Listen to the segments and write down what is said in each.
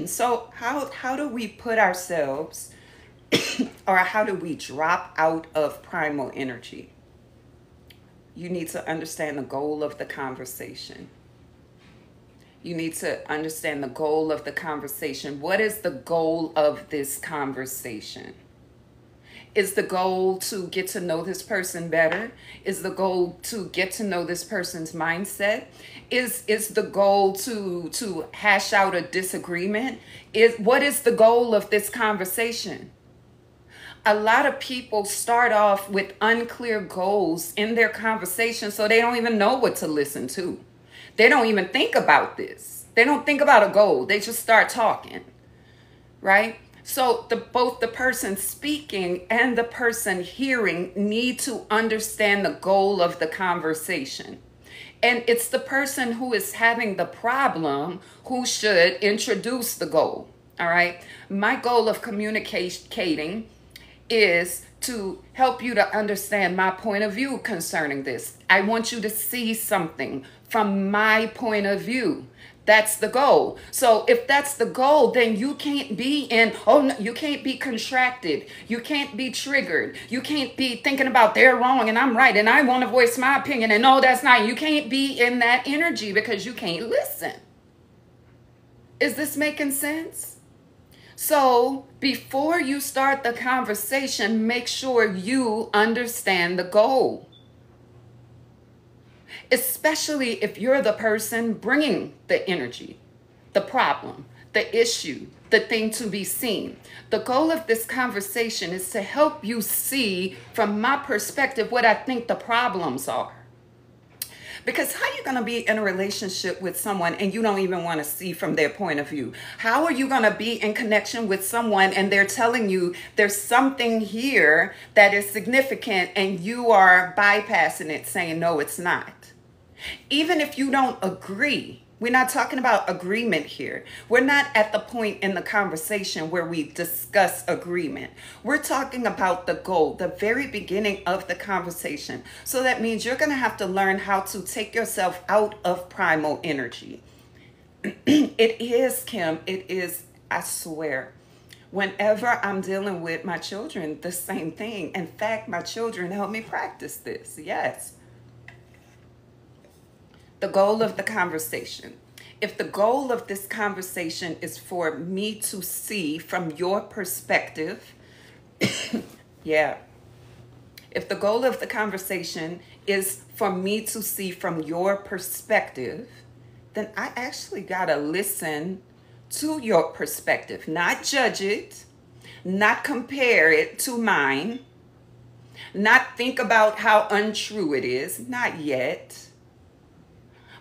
So how do we put ourselves, or how do we drop out of primal energy? You need to understand the goal of the conversation. You need to understand the goal of the conversation. What is the goal of this conversation? Is the goal to get to know this person better? Is the goal to get to know this person's mindset? Is the goal to hash out a disagreement? What is the goal of this conversation? A lot of people start off with unclear goals in their conversation, so they don't even know what to listen to. They don't even think about this. They don't think about a goal. They just start talking, right? So both the person speaking and the person hearing need to understand the goal of the conversation. And it's the person who is having the problem who should introduce the goal, all right? My goal of communicating is to help you to understand my point of view concerning this. I want you to see something from my point of view. That's the goal. So if that's the goal, then you can't be you can't be contracted. You can't be triggered. You can't be thinking about they're wrong and I'm right and I want to voice my opinion and no, that's not. You can't be in that energy because you can't listen. Is this making sense? So before you start the conversation, make sure you understand the goal. Especially if you're the person bringing the energy, the problem, the issue, the thing to be seen. The goal of this conversation is to help you see from my perspective what I think the problems are. Because how are you going to be in a relationship with someone and you don't even want to see from their point of view? How are you going to be in connection with someone and they're telling you there's something here that is significant and you are bypassing it, saying, no, it's not? Even if you don't agree, we're not talking about agreement here. We're not at the point in the conversation where we discuss agreement. We're talking about the goal, the very beginning of the conversation. So that means you're going to have to learn how to take yourself out of primal energy. It is, Kim, it is, I swear. Whenever I'm dealing with my children, the same thing. In fact, my children help me practice this. Yes. The goal of the conversation. If the goal of this conversation is for me to see from your perspective, yeah. If the goal of the conversation is for me to see from your perspective, then I actually gotta listen to your perspective, not judge it, not compare it to mine, not think about how untrue it is, not yet.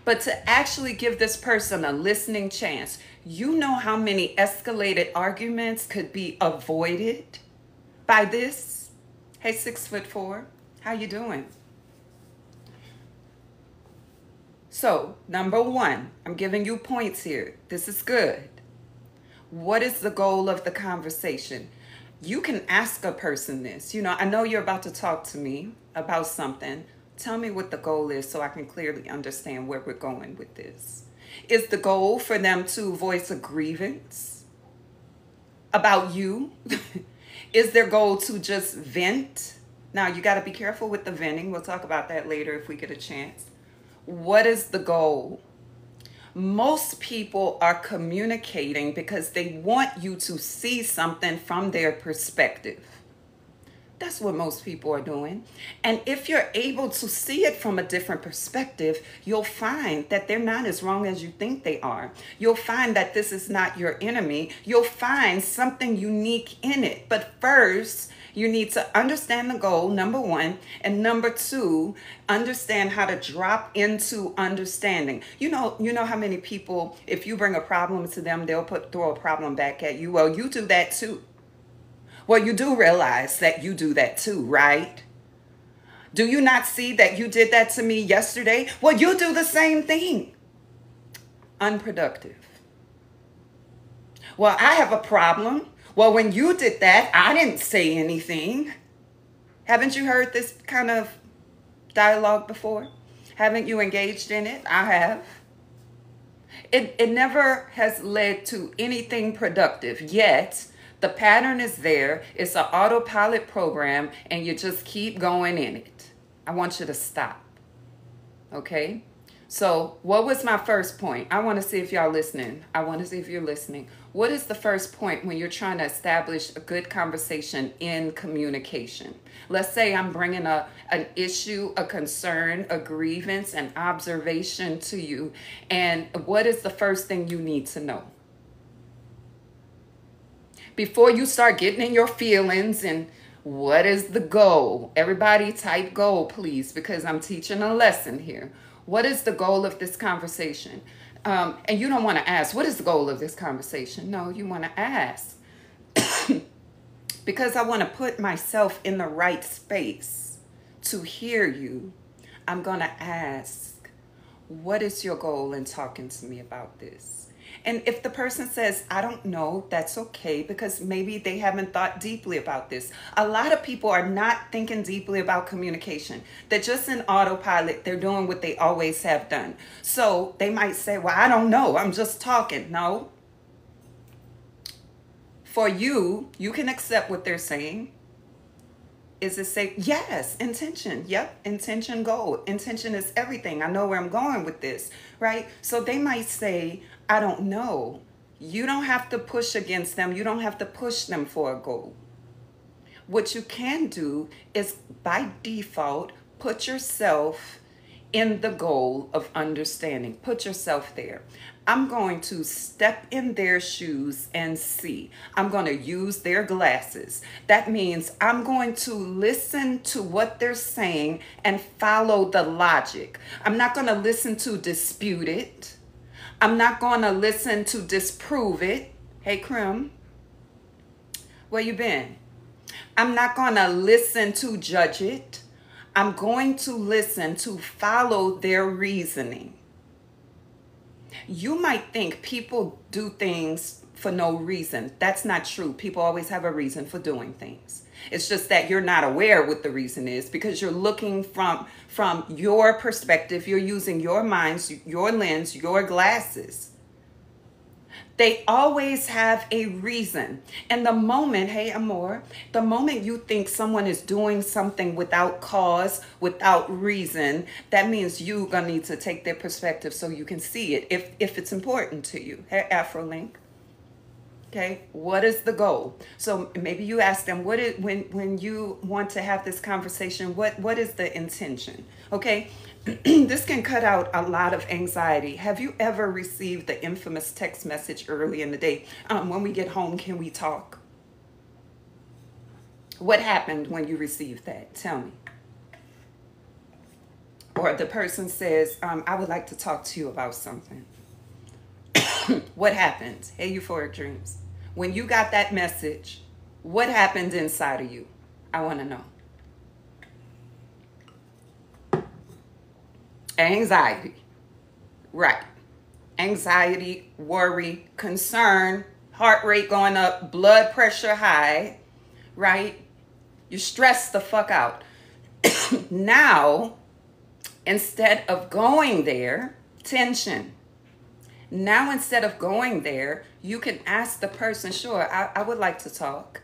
But to actually give this person a listening chance. You know how many escalated arguments could be avoided by this? Hey, 6'4", how you doing? So, number one, I'm giving you points here. This is good. What is the goal of the conversation? You can ask a person this. You know, I know you're about to talk to me about something. Tell me what the goal is so I can clearly understand where we're going with this. Is the goal for them to voice a grievance about you? Is their goal to just vent? Now, you got to be careful with the venting. We'll talk about that later if we get a chance. What is the goal? Most people are communicating because they want you to see something from their perspective. That's what most people are doing. And if you're able to see it from a different perspective, you'll find that they're not as wrong as you think they are. You'll find that this is not your enemy. You'll find something unique in it. But first, you need to understand the goal, number one. And number two, understand how to drop into understanding. You know how many people, if you bring a problem to them, they'll throw a problem back at you. Well, you do that too. Well, you do realize that you do that too, right? Do you not see that you did that to me yesterday? Well, you do the same thing. Unproductive. Well, I have a problem. Well, when you did that, I didn't say anything. Haven't you heard this kind of dialogue before? Haven't you engaged in it? I have. It never has led to anything productive, yet the pattern is there. It's an autopilot program, and you just keep going in it. I want you to stop. Okay? So, what was my first point? I want to see if y'all listening. I want to see if you're listening. What is the first point when you're trying to establish a good conversation in communication? Let's say I'm bringing an issue, a concern, a grievance, an observation to you. And what is the first thing you need to know? Before you start getting in your feelings and what is the goal? Everybody type goal, please, because I'm teaching a lesson here. What is the goal of this conversation? And you don't want to ask, what is the goal of this conversation? No, you want to ask. Because I want to put myself in the right space to hear you. I'm going to ask, what is your goal in talking to me about this? And if the person says, I don't know, that's okay, because maybe they haven't thought deeply about this. A lot of people are not thinking deeply about communication. They're just in autopilot. They're doing what they always have done. So they might say, well, I don't know. I'm just talking. No. For you, you can accept what they're saying. Is it safe? Yes, intention. Yep, intention, goal. Intention is everything. I know where I'm going with this, right? So they might say, I don't know. You don't have to push against them. You don't have to push them for a goal. What you can do is, by default, put yourself in the goal of understanding. Put yourself there. I'm going to step in their shoes and see. I'm going to use their glasses. That means I'm going to listen to what they're saying and follow the logic. I'm not going to listen to dispute it. I'm not going to listen to disprove it. Hey, Krim, where you been? I'm not going to listen to judge it. I'm going to listen to follow their reasoning. You might think people do things for no reason. That's not true. People always have a reason for doing things. It's just that you're not aware what the reason is because you're looking from your perspective. You're using your minds, your lens, your glasses. They always have a reason. And the moment, hey, Amor, the moment you think someone is doing something without cause, without reason, that means you're going to need to take their perspective so you can see it if it's important to you. Hey, Afrolink. Okay, what is the goal? So maybe you ask them, when you want to have this conversation, what is the intention? Okay, this can cut out a lot of anxiety. Have you ever received the infamous text message early in the day? When we get home, can we talk? What happened when you received that? Tell me. Or the person says, I would like to talk to you about something. What happened? Hey, Euphoric Dreams. When you got that message, what happened inside of you? I want to know. Anxiety. Right. Anxiety, worry, concern, heart rate going up, blood pressure high, right? You're stressed the fuck out. Now, instead of going there, tension. Now, instead of going there, you can ask the person, sure, I would like to talk.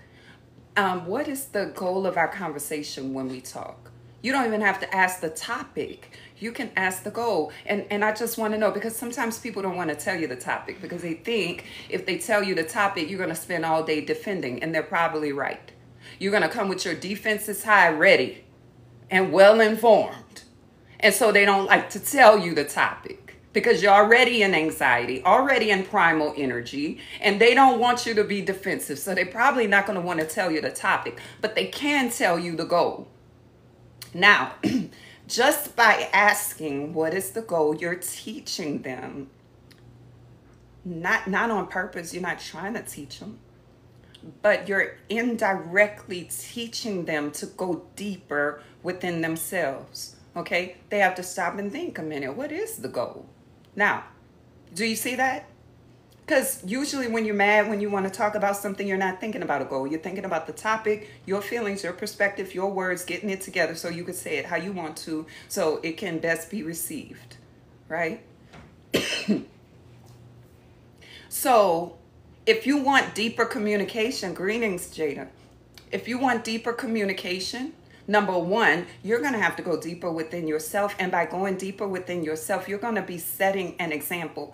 What is the goal of our conversation when we talk? You don't even have to ask the topic. You can ask the goal. And I just want to know, because sometimes people don't want to tell you the topic because they think if they tell you the topic, you're going to spend all day defending. And they're probably right. You're going to come with your defenses high, ready, and well informed. And so they don't like to tell you the topic. Because you're already in anxiety, already in primal energy, and they don't want you to be defensive. So they're probably not going to want to tell you the topic, but they can tell you the goal. Now, just by asking what is the goal, you're teaching them. Not on purpose, you're not trying to teach them, but you're indirectly teaching them to go deeper within themselves. Okay? They have to stop and think a minute. What is the goal? Now, do you see that? Because usually when you're mad, when you want to talk about something, you're not thinking about a goal. You're thinking about the topic, your feelings, your perspective, your words, getting it together so you can say it how you want to, so it can best be received, right? So if you want deeper communication, greetings, Jada. If you want deeper communication, number one, you're going to have to go deeper within yourself. And by going deeper within yourself, you're going to be setting an example.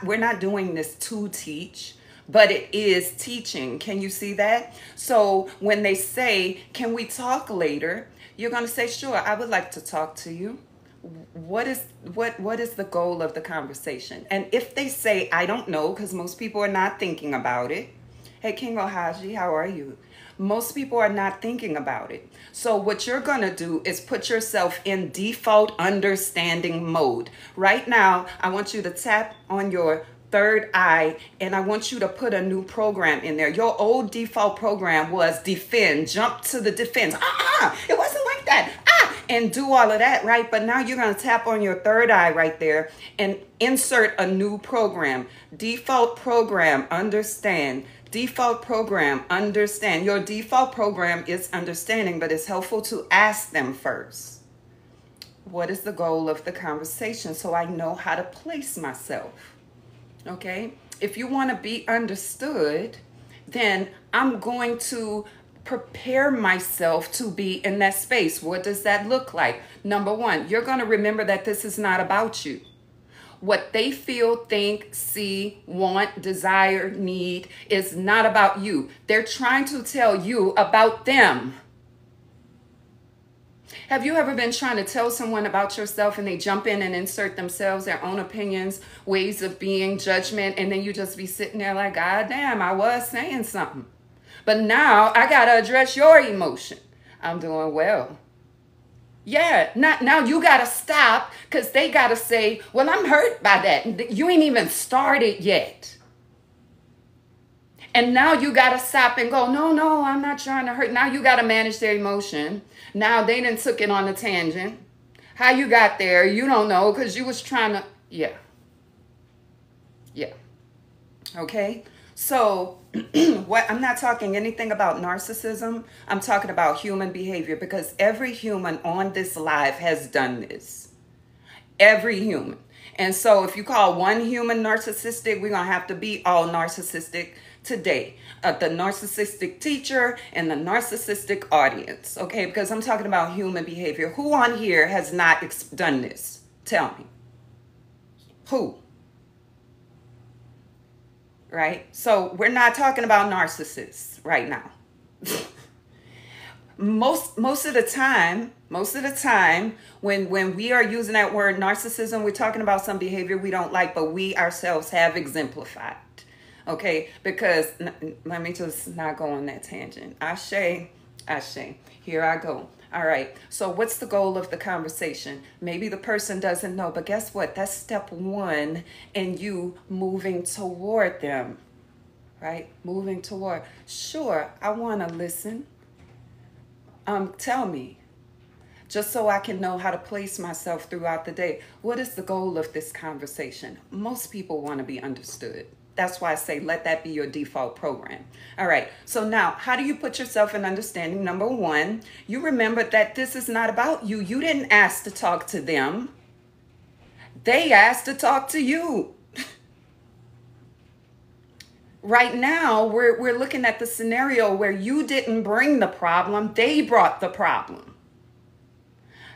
We're not doing this to teach, but it is teaching. Can you see that? So when they say, can we talk later? You're going to say, sure, I would like to talk to you. What is the goal of the conversation? And if they say, I don't know, because most people are not thinking about it. Hey, King Ohaji, how are you? Most people are not thinking about it. So what you're going to do is put yourself in default understanding mode. Right now, I want you to tap on your third eye, and I want you to put a new program in there. Your old default program was defend, jump to the defense. It wasn't like that. And do all of that, right? But now you're going to tap on your third eye right there and insert a new program. Default program, understand. Default program, understand. Your default program is understanding, but it's helpful to ask them first. What is the goal of the conversation? So I know how to place myself. Okay? If you want to be understood, then I'm going to prepare myself to be in that space. What does that look like? Number one, you're going to remember that this is not about you. What they feel, think, see, want, desire, need is not about you. They're trying to tell you about them. Have you ever been trying to tell someone about yourself and they jump in and insert themselves, their own opinions, ways of being, judgment, and then you just be sitting there like, God damn, I was saying something. But now I got to address your emotion. I'm doing well. Yeah, now you got to stop because they got to say, well, I'm hurt by that. You ain't even started yet. And now you got to stop and go, no, I'm not trying to hurt. Now you got to manage their emotion. Now they done took it on a tangent. How you got there, you don't know because you was trying to, yeah. Okay, so I'm not talking anything about narcissism. I'm talking about human behavior because every human on this live has done this. Every human. And so if you call one human narcissistic, we're going to have to be all narcissistic today. The narcissistic teacher and the narcissistic audience. Okay, because I'm talking about human behavior. Who on here has not done this? Tell me. Who? Right? So we're not talking about narcissists right now. Most of the time, when we are using that word narcissism, we're talking about some behavior we don't like, but we ourselves have exemplified. Okay? Because let me just not go on that tangent. Ashe. Here I go. All right. So what's the goal of the conversation? Maybe the person doesn't know, but guess what? That's step one in you moving toward them, right? Moving toward. Sure, I want to listen. Tell me, just so I can know how to place myself throughout the day. What is the goal of this conversation? Most people want to be understood. That's why I say let that be your default program. All right. So now, how do you put yourself in understanding? Number one, you remember that this is not about you. You didn't ask to talk to them. They asked to talk to you. Right now, we're looking at the scenario where you didn't bring the problem. They brought the problem.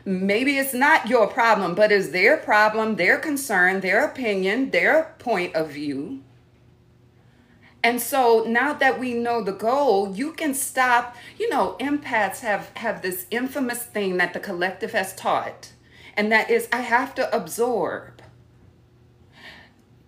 Maybe it's not your problem, but it's their problem, their concern, their opinion, their point of view. And so now that we know the goal, you can stop. You know, empaths have this infamous thing that the collective has taught, and that is, I have to absorb.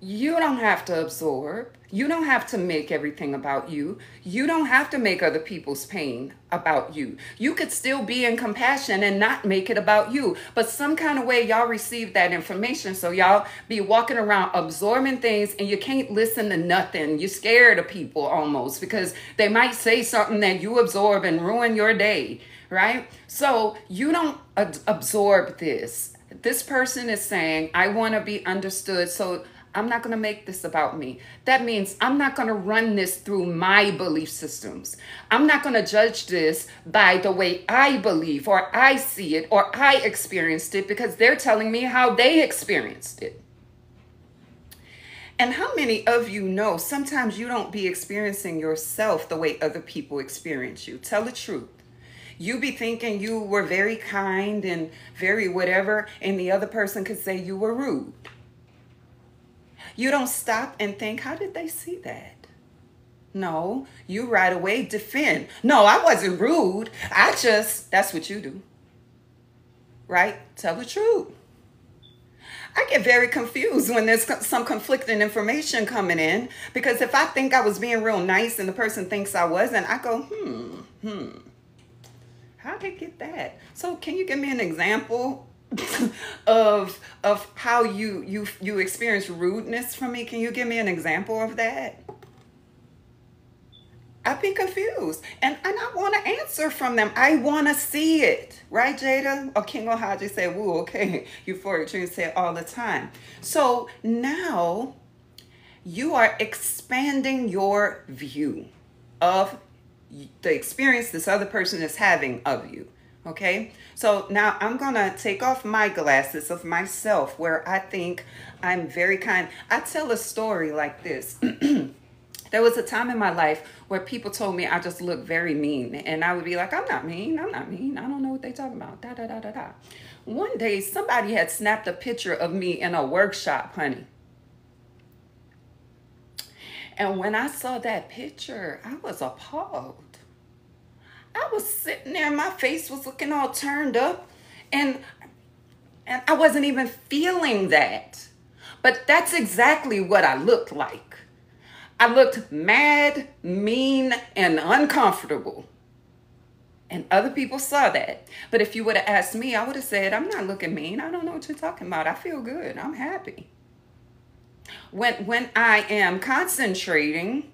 You don't have to absorb. You don't have to make everything about you. You don't have to make other people's pain about you. You could still be in compassion and not make it about you. But some kind of way y'all receive that information. So y'all be walking around absorbing things and you can't listen to nothing. You're scared of people almost because they might say something that you absorb and ruin your day, right? So you don't absorb this. This person is saying, I want to be understood. So I'm not going to make this about me. That means I'm not going to run this through my belief systems. I'm not going to judge this by the way I believe or I see it or I experienced it because they're telling me how they experienced it. And how many of you know sometimes you don't be experiencing yourself the way other people experience you? Tell the truth. You be thinking you were very kind and very whatever, and the other person could say you were rude. You don't stop and think, how did they see that? No, you right away defend. No, I wasn't rude. That's what you do. Right? Tell the truth. I get very confused when there's some conflicting information coming in, because if I think I was being real nice and the person thinks I wasn't, I go, how'd they get that? So can you give me an example of how you experience rudeness from me? Can you give me an example of that? I'd be confused. And I want to answer from them. I want to see it. Right, Jada? Or King Ohaji said, woo, okay. Euphoria Dream said all the time. So now you are expanding your view of the experience this other person is having of you. Okay? So now I'm going to take off my glasses of myself where I think I'm very kind. I tell a story like this. There was a time in my life where people told me I just look very mean. And I would be like, I'm not mean. I don't know what they talking about. Da, da, da, da, da. One day, somebody had snapped a picture of me in a workshop, honey. And when I saw that picture, I was appalled. I was sitting there, my face was looking all turned up. And I wasn't even feeling that. But that's exactly what I looked like. I looked mad, mean, and uncomfortable. And other people saw that. But if you would have asked me, I would have said, I'm not looking mean. I don't know what you're talking about. I feel good. I'm happy. When I am concentrating,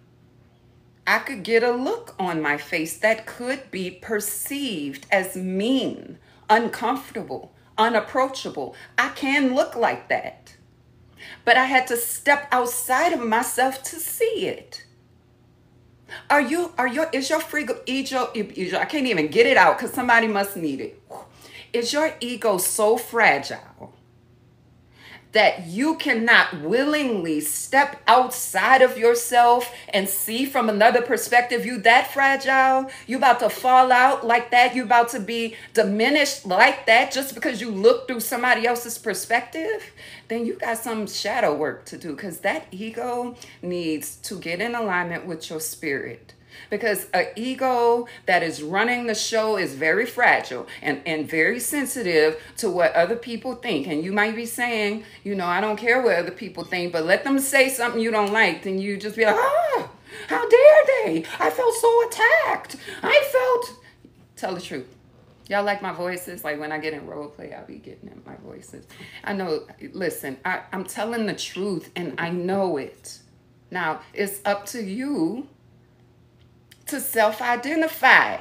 I could get a look on my face that could be perceived as mean, uncomfortable, unapproachable. I can look like that. But I had to step outside of myself to see it. Is your ego, I can't even get it out because somebody must need it. Is your ego so fragile that you cannot willingly step outside of yourself and see from another perspective? You that fragile? You about to fall out like that? You about to be diminished like that just because you look through somebody else's perspective? Then you got some shadow work to do, because that ego needs to get in alignment with your spirit. Because an ego that is running the show is very fragile and very sensitive to what other people think. And you might be saying, I don't care what other people think, but let them say something you don't like. Then you just be like, how dare they? I felt so attacked. Tell the truth. Y'all like my voices? Like when I get in role play, I'll be getting in my voices. I know, listen, I'm telling the truth and I know it. Now, it's up to you to self-identify.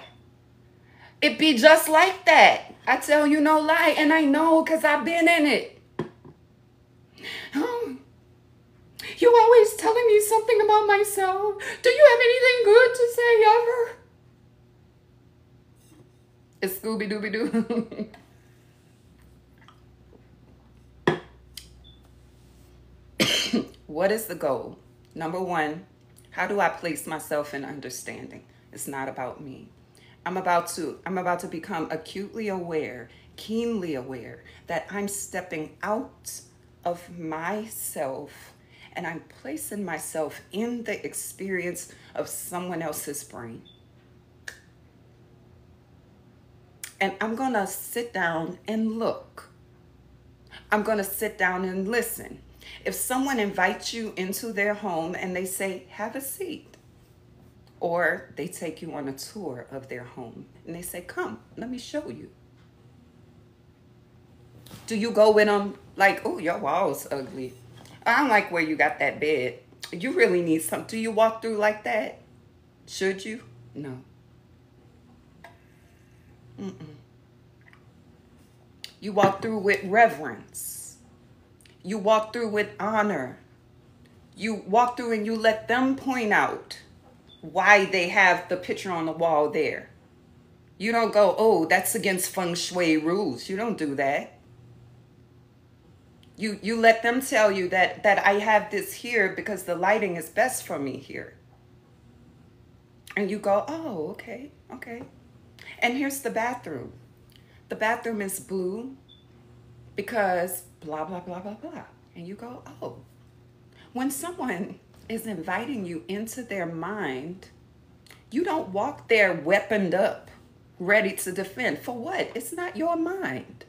It be just like that. I tell you no lie, and I know because I've been in it. You always telling me something about myself. Do you have anything good to say ever? It's Scooby-Dooby-Doo. What is the goal? Number one, how do I place myself in understanding? It's not about me. I'm about to become acutely aware, keenly aware that I'm stepping out of myself and I'm placing myself in the experience of someone else's brain. And I'm going to sit down and look. I'm going to sit down and listen. If someone invites you into their home and they say, have a seat, or they take you on a tour of their home and they say, come, let me show you. Do you go with them like, oh, your wall's ugly. I don't like where you got that bed. You really need something. Do you walk through like that? Should you? No. You walk through with reverence. You walk through with honor. You walk through and you let them point out why they have the picture on the wall there. You don't go, oh, that's against feng shui rules. You don't do that. You let them tell you that I have this here because the lighting is best for me here. And you go, oh, okay, okay. And here's the bathroom. The bathroom is blue because blah, blah, blah, blah, blah. And you go, oh. When someone is inviting you into their mind, you don't walk there weaponed up, ready to defend. For what? It's not your mind.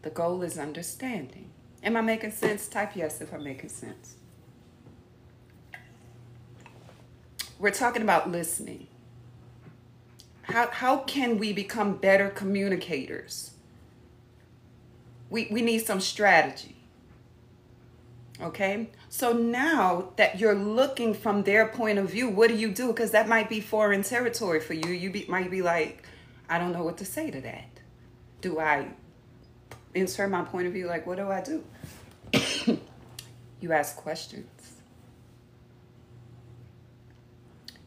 The goal is understanding. Am I making sense? Type yes if I'm making sense. We're talking about listening. How can we become better communicators? We need some strategy. Okay? So now that you're looking from their point of view, what do you do? Because that might be foreign territory for you. You might be like, I don't know what to say to that. Do I insert my point of view? Like, what do I do? You ask questions.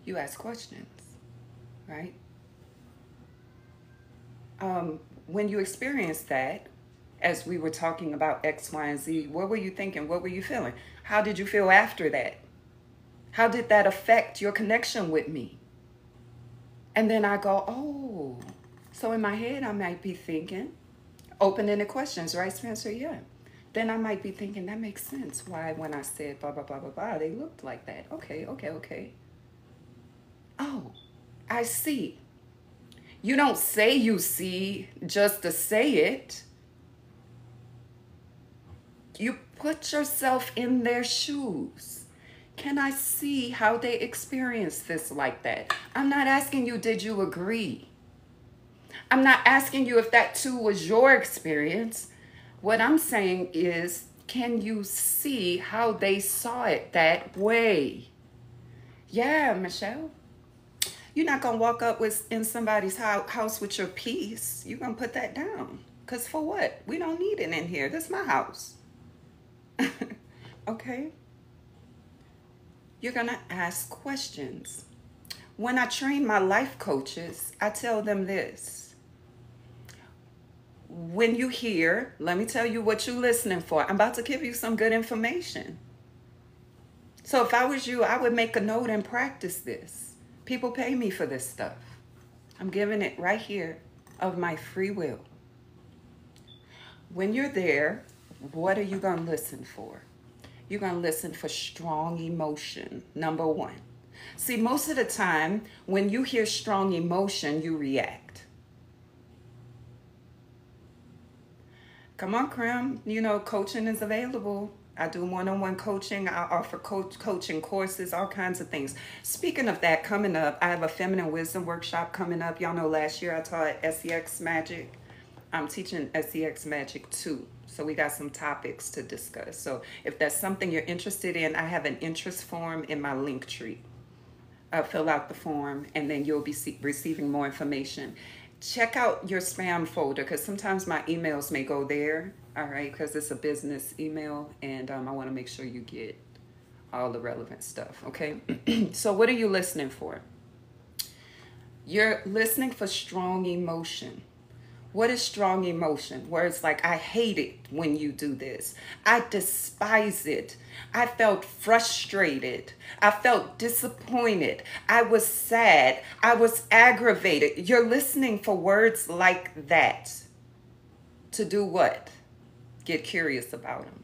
You ask questions, right? When you experience that, as we were talking about X, Y, and Z, what were you thinking? What were you feeling? How did you feel after that? How did that affect your connection with me? And then I go, oh, so in my head, I might be thinking, open-ended questions, right, Spencer? Yeah. Then I might be thinking, that makes sense. Why, when I said blah, blah, blah, blah, blah, they looked like that. Okay, okay, okay. Oh, I see. You don't say you see just to say it. You put yourself in their shoes. Can I see how they experience this like that? I'm not asking you, did you agree? I'm not asking you if that too was your experience. What I'm saying is, can you see how they saw it that way? Yeah, Michelle. You're not going to walk up in somebody's house with your piece. You're going to put that down. Because for what? We don't need it in here. This is my house. Okay? You're going to ask questions. When I train my life coaches, I tell them this. When you hear, let me tell you what you're listening for. I'm about to give you some good information. So if I was you, I would make a note and practice this. People pay me for this stuff. I'm giving it right here of my free will. When you're there, what are you going to listen for? You're going to listen for strong emotion, number one. See, most of the time, when you hear strong emotion, you react. Come on, Krim. You know, coaching is available. I do one-on-one coaching. I offer coaching courses, all kinds of things. Speaking of that, coming up, I have a feminine wisdom workshop coming up. Y'all know last year I taught SEX Magic. I'm teaching SEX Magic 2. So we got some topics to discuss. So if that's something you're interested in, I have an interest form in my link tree. Fill out the form and then you'll be receiving more information. Check out your spam folder because sometimes my emails may go there. All right, because it's a business email and I want to make sure you get all the relevant stuff. Okay, so what are you listening for? You're listening for strong emotion. What is strong emotion? Where it's like, I hate it when you do this. I despise it. I felt frustrated. I felt disappointed. I was sad. I was aggravated. You're listening for words like that. To do what? Get curious about them.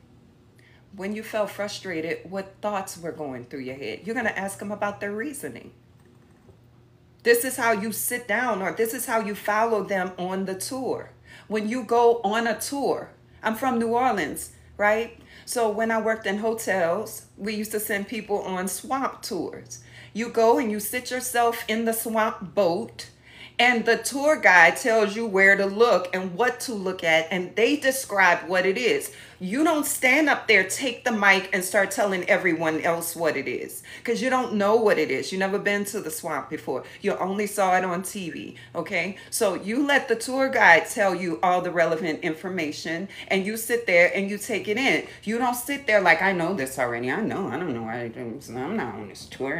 When you felt frustrated, what thoughts were going through your head? You're going to ask them about their reasoning. This is how you sit down, or this is how you follow them on the tour. When you go on a tour, I'm from New Orleans, right? So when I worked in hotels, we used to send people on swamp tours. You go and you sit yourself in the swamp boat, and the tour guide tells you where to look and what to look at, and they describe what it is. You don't stand up there, take the mic, and start telling everyone else what it is, because you don't know what it is. You've never been to the swamp before. You only saw it on TV, okay? So you let the tour guide tell you all the relevant information, and you sit there and you take it in. You don't sit there like, I know this already. I don't know. I'm not on this tour.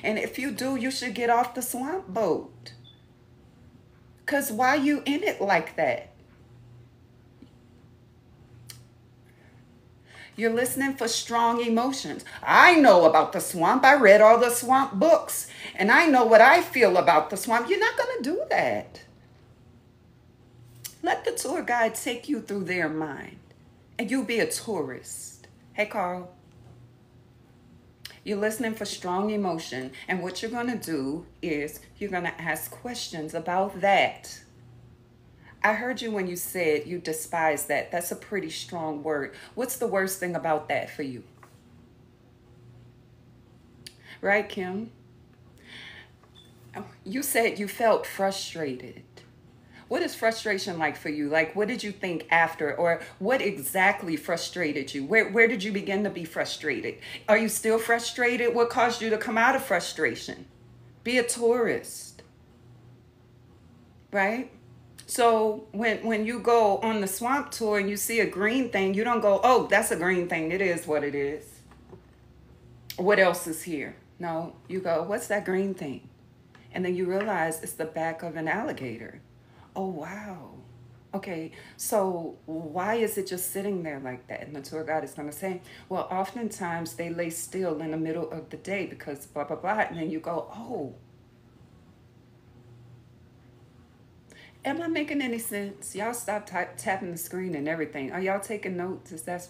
And if you do, you should get off the swamp boat. Because why you in it like that? You're listening for strong emotions. I know about the swamp. I read all the swamp books and I know what I feel about the swamp. You're not going to do that. Let the tour guide take you through their mind and you'll be a tourist. Hey, Carl. You're listening for strong emotion. And what you're going to do is you're going to ask questions about that. I heard you when you said you despise that. That's a pretty strong word. What's the worst thing about that for you? Right, Kim? You said you felt frustrated. What is frustration like for you? Like, what did you think after? Or what exactly frustrated you? Where did you begin to be frustrated? Are you still frustrated? What caused you to come out of frustration? Be a tourist, right? So when you go on the swamp tour and you see a green thing, you don't go, oh, that's a green thing. It is what it is. What else is here? No, you go, what's that green thing? And then you realize it's the back of an alligator. Oh, wow. Okay, so why is it just sitting there like that? And the tour guide is going to say, well, oftentimes they lay still in the middle of the day because blah, blah, blah. And then you go, oh. Am I making any sense? Y'all stop tapping the screen and everything. Are y'all taking notes? Is that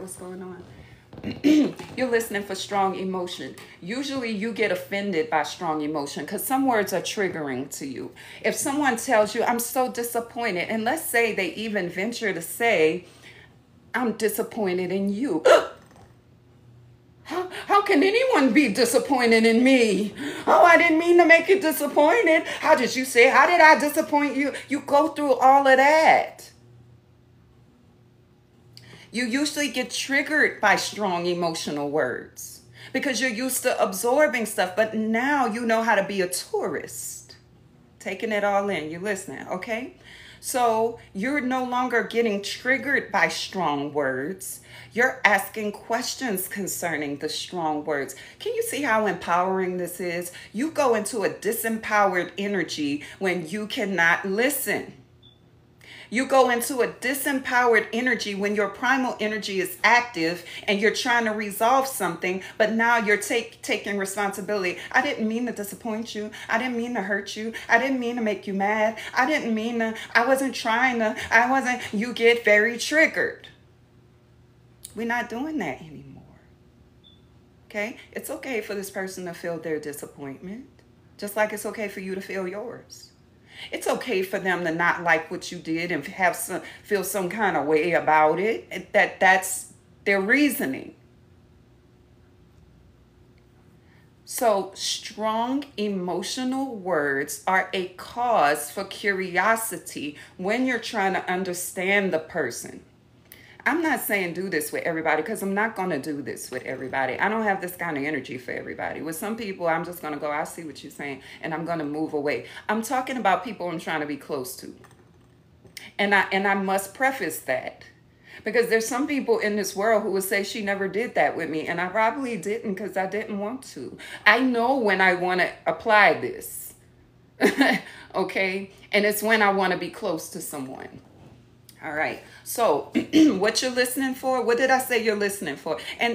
what's going on? You're listening for strong emotion. Usually you get offended by strong emotion because some words are triggering to you. If someone tells you, I'm so disappointed, and let's say they even venture to say, I'm disappointed in you. How can anyone be disappointed in me? Oh, I didn't mean to make you disappointed. How did you say? How did I disappoint you? You go through all of that. You usually get triggered by strong emotional words because you're used to absorbing stuff. But now you know how to be a tourist, taking it all in. You're listening, okay? So you're no longer getting triggered by strong words. You're asking questions concerning the strong words. Can you see how empowering this is? You go into a disempowered energy when you cannot listen. You go into a disempowered energy when your primal energy is active and you're trying to resolve something, but now you're taking responsibility. I didn't mean to disappoint you. I didn't mean to hurt you. I didn't mean to make you mad. I wasn't trying to, you get very triggered. We're not doing that anymore. Okay? It's okay for this person to feel their disappointment, just like it's okay for you to feel yours. It's okay for them to not like what you did and feel some kind of way about it. That's their reasoning. So strong emotional words are a cause for curiosity when you're trying to understand the person. I'm not saying do this with everybody because I'm not going to do this with everybody. I don't have this kind of energy for everybody. With some people, I'm just going to go, I see what you're saying, and I'm going to move away. I'm talking about people I'm trying to be close to. And I must preface that because there's some people in this world who would say she never did that with me, and I probably didn't because I didn't want to. I know when I want to apply this, okay? And it's when I want to be close to someone. All right. So what you're listening for, what did I say you're listening for? And